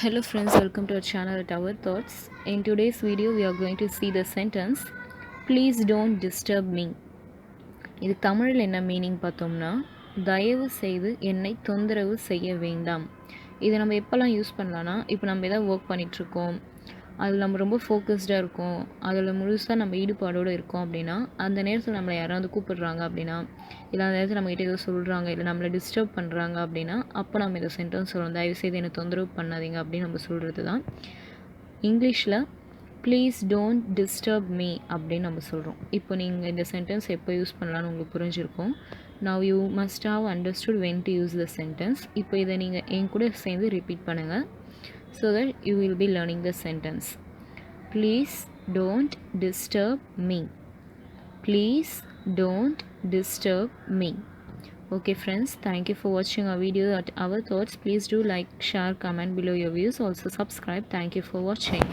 Hello friends, welcome to our channel at Our Thoughts. In today's video, we are going to see the sentence, Please don't disturb me. இது தமிழில் என்ன meaning பார்த்தோம்னா, தயவு செய்து என்னை தொந்தரவு செய்ய வேண்டாம். இதை நம்ம எப்போல்லாம் யூஸ் பண்ணலான்னா, இப்போ நம்ம எதாவது ஒர்க் பண்ணிகிட்ருக்கோம், அதில் நம்ம ரொம்ப ஃபோக்கஸ்டாக இருக்கோம், அதில் முழுசாக நம்ம ஈடுபாடோடு இருக்கோம் அப்படின்னா, அந்த நேரத்தில் நம்மளை யாராவது கூப்பிடுறாங்க அப்படின்னா, இல்லை அந்த நேரத்தில் நம்மகிட்ட ஏதோ சொல்கிறாங்க, இல்லை நம்மளை டிஸ்டர்ப் பண்ணுறாங்க அப்படின்னா, அப்போ நம்ம இந்த சென்டென்ஸ் சொல்கிறோம், தயவுசெய்து என்னை தொந்தரவு பண்ணாதீங்க அப்படின்னு நம்ம சொல்கிறது தான் இங்கிலீஷில் ப்ளீஸ் டோன்ட் டிஸ்டர்ப் மீ அப்படின்னு நம்ம சொல்கிறோம். இப்போ நீங்கள் இந்த சென்டென்ஸ் எப்போ யூஸ் பண்ணலான்னு உங்களுக்கு புரிஞ்சிருக்கும். Now you must have understood when to use the sentence. இப்போ இதை நீங்கள் என் கூட சேர்ந்து ரிப்பீட் பண்ணுங்கள். So that you will be learning the sentence. Please don't disturb me. Please don't disturb me. Okay friends, thank you for watching our video at Our Thoughts. Please do like, share, comment below your views. Also subscribe. Thank you for watching.